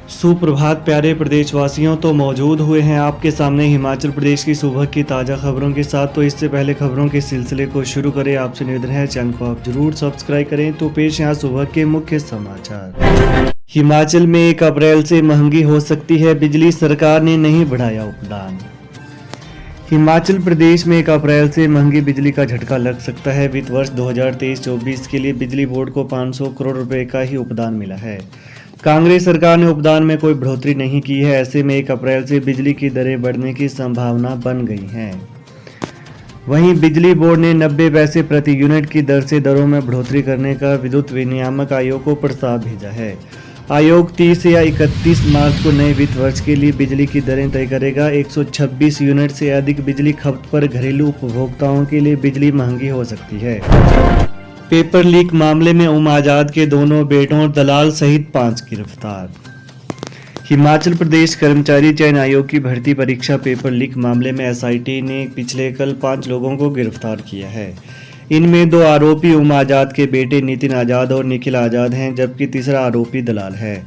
सुप्रभात प्यारे प्रदेशवासियों, तो मौजूद हुए हैं आपके सामने हिमाचल प्रदेश की सुबह की ताज़ा खबरों के साथ। तो इससे पहले खबरों के सिलसिले को शुरू करें, आपसे निवेदन है चैनल को आप जरूर सब्सक्राइब करें। तो पेश यहाँ सुबह के मुख्य समाचार। हिमाचल में 1 अप्रैल से महंगी हो सकती है बिजली, सरकार ने नहीं बढ़ाया उपदान। हिमाचल प्रदेश में 1 अप्रैल से महंगी बिजली का झटका लग सकता है। वित्त वर्ष 2023-24 के लिए बिजली बोर्ड को 500 करोड़ रुपए का ही उपदान मिला है। कांग्रेस सरकार ने उपदान में कोई बढ़ोतरी नहीं की है। ऐसे में 1 अप्रैल से बिजली की दरें बढ़ने की संभावना बन गई है। वहीं बिजली बोर्ड ने 90 पैसे प्रति यूनिट की दर से दरों में बढ़ोतरी करने का विद्युत विनियामक आयोग को प्रस्ताव भेजा है। आयोग 30 या 31 मार्च को नए वित्त वर्ष के लिए बिजली की दरें तय करेगा। 126 यूनिट से अधिक बिजली खपत पर घरेलू उपभोक्ताओं के लिए बिजली महंगी हो सकती है। पेपर लीक मामले में आजाद के दोनों बेटों और दलाल सहित 5 गिरफ्तार। हिमाचल प्रदेश कर्मचारी चयन आयोग की भर्ती परीक्षा पेपर लीक मामले में एसआईटी ने पिछले कल 5 लोगों को गिरफ्तार किया है। इनमें 2 आरोपी आजाद के बेटे नितिन आजाद और निखिल आजाद हैं, जबकि तीसरा आरोपी दलाल है।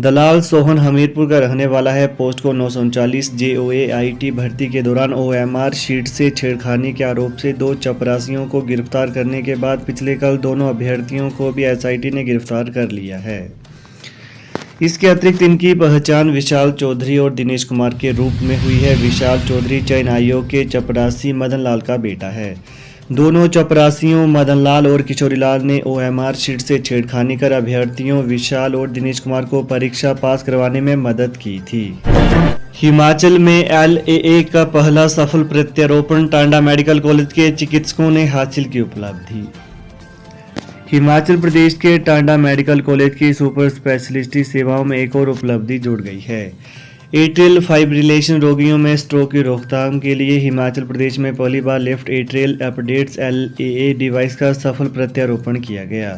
दलाल सोहन हमीरपुर का रहने वाला है। पोस्ट को 939 JOAIT भर्ती के दौरान OMR शीट से छेड़खानी के आरोप से 2 चपरासियों को गिरफ्तार करने के बाद पिछले कल दोनों अभ्यर्थियों को भी एसआईटी ने गिरफ्तार कर लिया है। इसके अतिरिक्त इनकी पहचान विशाल चौधरी और दिनेश कुमार के रूप में हुई है। विशाल चौधरी चयन आयोग के चपरासी मदन लाल का बेटा है। दोनों चपरासियों मदन लाल और किशोरी लाल ने OMR शीट से छेड़खानी कर अभ्यर्थियों विशाल और दिनेश कुमार को परीक्षा पास करवाने में मदद की थी। हिमाचल में LAA का पहला सफल प्रत्यारोपण, टांडा मेडिकल कॉलेज के चिकित्सकों ने हासिल की उपलब्धि। हिमाचल प्रदेश के टांडा मेडिकल कॉलेज की सुपर स्पेशलिटी सेवाओं में एक और उपलब्धि जुड़ गई है। एट्रियल फाइब्रिलेशन रोगियों में स्ट्रोक की रोकथाम के लिए हिमाचल प्रदेश में पहली बार left atrial appendage LAA device का सफल प्रत्यारोपण किया गया।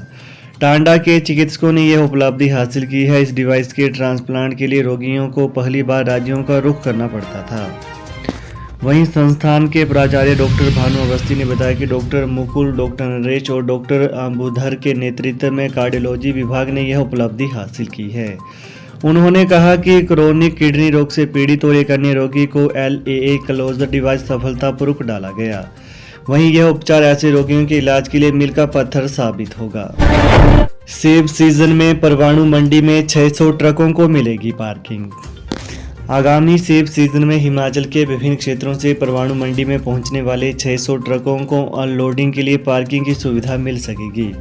टांडा के चिकित्सकों ने यह उपलब्धि हासिल की है। इस डिवाइस के ट्रांसप्लांट के लिए रोगियों को पहली बार राज्यों का रुख करना पड़ता था। वहीं संस्थान के प्राचार्य डॉक्टर भानु अवस्थी ने बताया कि डॉक्टर मुकुल, डॉक्टर नरेश और डॉक्टर अंबुधर के नेतृत्व में कार्डियोलॉजी विभाग ने यह उपलब्धि हासिल की है। उन्होंने कहा कि क्रोनिक किडनी रोग से पीड़ित और एक अन्य रोगी को LAA क्लोजर डिवाइस सफलतापूर्वक डाला गया। वहीं यह उपचार ऐसे रोगियों के इलाज के लिए मील का पत्थर साबित होगा। सेब सीजन में परवाणु मंडी में 600 ट्रकों को मिलेगी पार्किंग। आगामी सेब सीजन में हिमाचल के विभिन्न क्षेत्रों से परवाणु मंडी में पहुंचने वाले 600 ट्रकों को अनलोडिंग के लिए पार्किंग की सुविधा मिल सकेगी।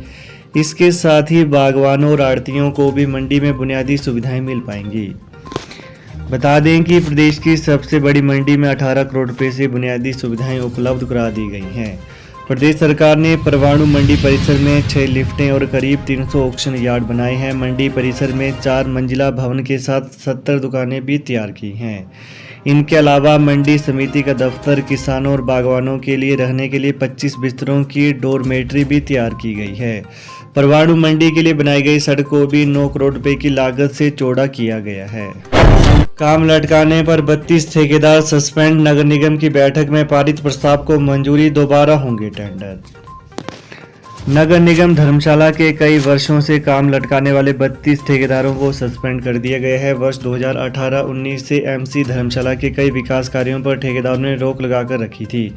इसके साथ ही बागवानों और आड़तियों को भी मंडी में बुनियादी सुविधाएं मिल पाएंगी। बता दें कि प्रदेश की सबसे बड़ी मंडी में 18 करोड़ रुपए से बुनियादी सुविधाएं उपलब्ध करा दी गई हैं। प्रदेश सरकार ने परवाणु मंडी परिसर में 6 लिफ्टें और करीब 300 ऑक्शन यार्ड बनाए हैं। मंडी परिसर में 4 मंजिला भवन के साथ 70 दुकानें भी तैयार की हैं। इनके अलावा मंडी समिति का दफ्तर, किसानों और बागवानों के लिए रहने के लिए 25 बिस्तरों की डोरमेट्री भी तैयार की गई है। परवाणु मंडी के लिए बनाई गई सड़क को भी 9 करोड़ रुपए की लागत से चौड़ा किया गया है। काम लटकाने पर 32 ठेकेदार सस्पेंड, नगर निगम की बैठक में पारित प्रस्ताव को मंजूरी, दोबारा होंगे टेंडर। नगर निगम धर्मशाला के कई वर्षों से काम लटकाने वाले 32 ठेकेदारों को सस्पेंड कर दिया गया है। वर्ष 2018-19 से MC धर्मशाला के कई विकास कार्यों पर ठेकेदारों ने रोक लगाकर रखी थी।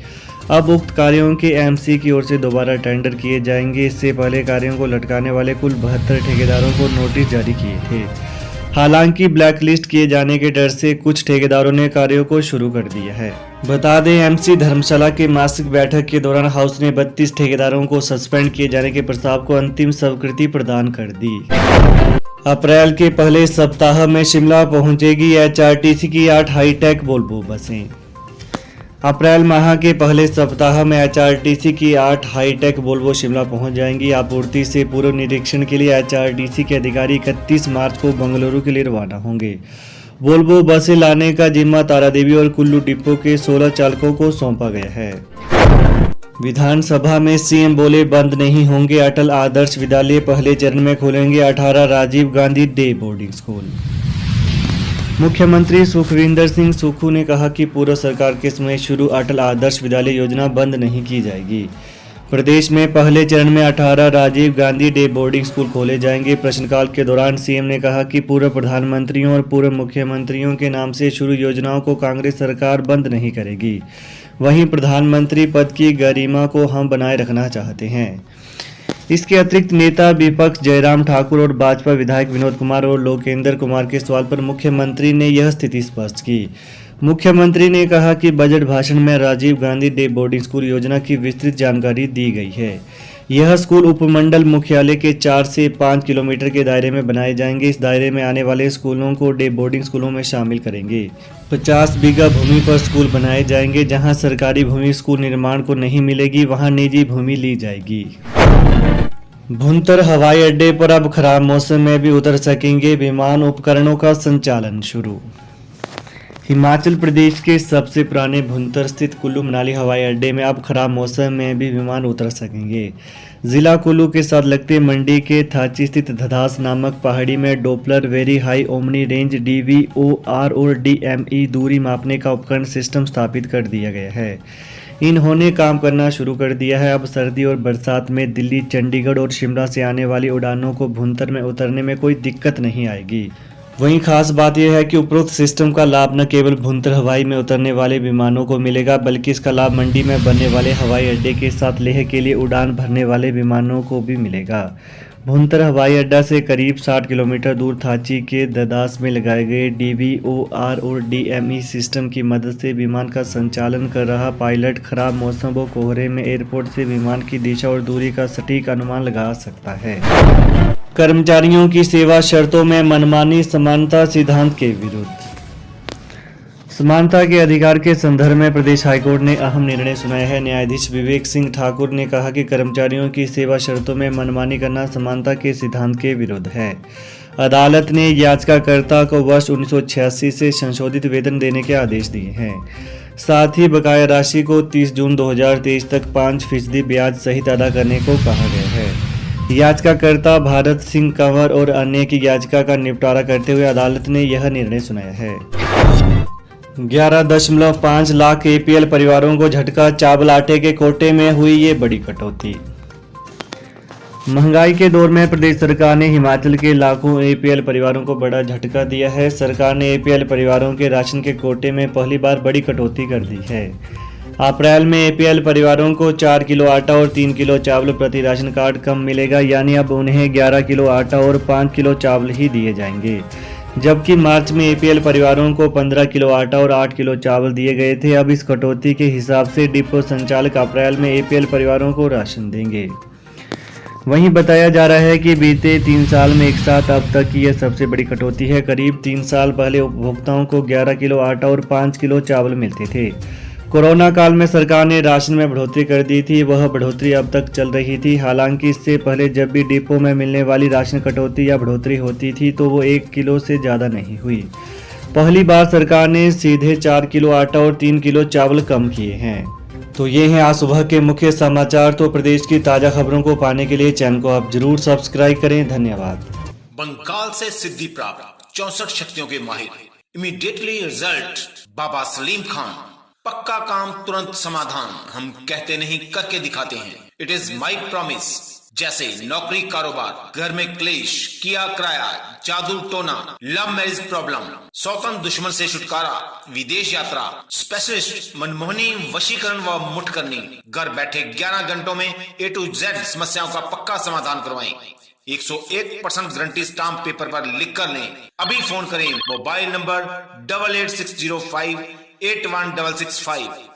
अब उक्त कार्यों के MC की ओर से दोबारा टेंडर किए जाएंगे। इससे पहले कार्यों को लटकाने वाले कुल 72 ठेकेदारों को नोटिस जारी किए थे। हालांकि ब्लैकलिस्ट किए जाने के डर से कुछ ठेकेदारों ने कार्यों को शुरू कर दिया है। बता दें, MC धर्मशाला के मासिक बैठक के दौरान हाउस ने 32 ठेकेदारों को सस्पेंड किए जाने के प्रस्ताव को अंतिम स्वीकृति प्रदान कर दी। अप्रैल के पहले सप्ताह में शिमला पहुंचेगी HRTC की 8 हाईटेक वोल्वो बसें। अप्रैल माह के पहले सप्ताह में HRTC की 8 हाईटेक वोल्वो शिमला पहुंच जाएंगी। आपूर्ति से पूर्व निरीक्षण के लिए HRTC के अधिकारी 31 मार्च को बेंगलुरु के लिए रवाना होंगे। वोल्वो बसें लाने का जिम्मा तारादेवी और कुल्लू डिपो के 16 चालकों को सौंपा गया है। विधानसभा में CM बोले, बंद नहीं होंगे अटल आदर्श विद्यालय, पहले चरण में खोलेंगे 18 Rajiv Gandhi day boarding school. मुख्यमंत्री सुखविंदर सिंह सुक्खू ने कहा कि पूर्व सरकार के समय शुरू अटल आदर्श विद्यालय योजना बंद नहीं की जाएगी। प्रदेश में पहले चरण में 18 Rajiv Gandhi day boarding school खोले जाएंगे। प्रश्नकाल के दौरान सीएम ने कहा कि पूर्व प्रधानमंत्रियों और पूर्व मुख्यमंत्रियों के नाम से शुरू योजनाओं को कांग्रेस सरकार बंद नहीं करेगी। वहीं प्रधानमंत्री पद की गरिमा को हम बनाए रखना चाहते हैं। इसके अतिरिक्त नेता विपक्ष जयराम ठाकुर और भाजपा विधायक विनोद कुमार और लोकेंद्र कुमार के सवाल पर मुख्यमंत्री ने यह स्थिति स्पष्ट की। मुख्यमंत्री ने कहा कि बजट भाषण में Rajiv Gandhi day boarding school योजना की विस्तृत जानकारी दी गई है। यह स्कूल उपमंडल मुख्यालय के 4 से 5 किलोमीटर के दायरे में बनाए जाएंगे। इस दायरे में आने वाले स्कूलों को डे बोर्डिंग स्कूलों में शामिल करेंगे। 50 बीघा भूमि पर स्कूल बनाए जाएंगे। जहां सरकारी भूमि स्कूल निर्माण को नहीं मिलेगी, वहां निजी भूमि ली जाएगी। भुंतर हवाई अड्डे पर अब खराब मौसम में भी उतर सकेंगे विमान। उपकरणों का संचालन शुरू। हिमाचल प्रदेश के सबसे पुराने भुंतर स्थित कुल्लू मनाली हवाई अड्डे में अब खराब मौसम में भी विमान उतर सकेंगे। जिला कुल्लू के साथ लगते मंडी के थाची स्थित धधास नामक पहाड़ी में Doppler very high omni range DVOR और DME दूरी मापने का उपकरण सिस्टम स्थापित कर दिया गया है। इन्होंने काम करना शुरू कर दिया है। अब सर्दी और बरसात में दिल्ली, चंडीगढ़ और शिमला से आने वाली उड़ानों को भुंतर में उतरने में कोई दिक्कत नहीं आएगी। वहीं खास बात यह है कि उपरोक्त सिस्टम का लाभ न केवल भुंतर हवाई में उतरने वाले विमानों को मिलेगा, बल्कि इसका लाभ मंडी में बनने वाले हवाई अड्डे के साथ लेह के लिए उड़ान भरने वाले विमानों को भी मिलेगा। भुंतर हवाई अड्डा से करीब 60 किलोमीटर दूर थाची के ददास में लगाए गए DVOR और DME सिस्टम की मदद से विमान का संचालन कर रहा पायलट खराब मौसम व कोहरे में एयरपोर्ट से विमान की दिशा और दूरी का सटीक अनुमान लगा सकता है। कर्मचारियों की सेवा शर्तों में मनमानी समानता सिद्धांत के विरुद्ध। समानता के अधिकार के संदर्भ में प्रदेश हाईकोर्ट ने अहम निर्णय सुनाया है। न्यायाधीश विवेक सिंह ठाकुर ने कहा कि कर्मचारियों की सेवा शर्तों में मनमानी करना समानता के सिद्धांत के विरुद्ध है। अदालत ने याचिकाकर्ता को वर्ष 1986 से संशोधित वेतन देने के आदेश दिए हैं। साथ ही बकाया राशि को 30 जून 2023 तक 5% ब्याज सहित अदा करने को कहा गया है। याचिकाकर्ता भारत सिंह कंवर और अन्य की याचिका का निपटारा करते हुए अदालत ने यह निर्णय सुनाया है। 11.5 लाख APL परिवारों को झटका। चावल आटे के कोटे में हुई ये बड़ी कटौती। महंगाई के दौर में प्रदेश सरकार ने हिमाचल के लाखों APL परिवारों को बड़ा झटका दिया है। सरकार ने APL परिवारों के राशन के कोटे में पहली बार बड़ी कटौती कर दी है। अप्रैल में APL परिवारों को 4 किलो आटा और 3 किलो चावल प्रति राशन कार्ड कम मिलेगा, यानी अब उन्हें 11 किलो आटा और 5 किलो चावल ही दिए जाएंगे। जबकि मार्च में APL परिवारों को 15 किलो आटा और 8 किलो चावल दिए गए थे। अब इस कटौती के हिसाब से डिपो संचालक अप्रैल में APL परिवारों को राशन देंगे। वहीं बताया जा रहा है कि बीते 3 साल में एक साथ अब तक की यह सबसे बड़ी कटौती है। करीब 3 साल पहले उपभोक्ताओं को 11 किलो आटा और 5 किलो चावल मिलते थे। कोरोना काल में सरकार ने राशन में बढ़ोतरी कर दी थी। वह बढ़ोतरी अब तक चल रही थी। हालांकि इससे पहले जब भी डिपो में मिलने वाली राशन कटौती या बढ़ोतरी होती थी तो वो 1 किलो से ज़्यादा नहीं हुई। पहली बार सरकार ने सीधे 4 किलो आटा और 3 किलो चावल कम किए हैं। तो ये हैं आज सुबह के मुख्य समाचार। तो प्रदेश की ताज़ा खबरों को पाने के लिए चैनल को आप जरूर सब्सक्राइब करें। धन्यवाद। बंगाल से सिद्धि प्राप्त 64 शक्तियों के माहिर, इमीडिएटली रिजल्ट, बाबा सलीम खान। पक्का काम, तुरंत समाधान। हम कहते नहीं, करके दिखाते हैं। It is my promise. जैसे नौकरी, कारोबार, घर में क्लेश, किया किराया, जादू टोना, लव मैरिज प्रॉब्लम, सौतन दुश्मन से छुटकारा, विदेश यात्रा, स्पेशलिस्ट मनमोहनी, वशीकरण व मुठ करनी। घर बैठे 11 घंटों में A to Z समस्याओं का पक्का समाधान करवाएं। 101% गारंटी स्टाम्प पेपर पर लिख कर लें। अभी फोन करें। Mobile number 8860581665।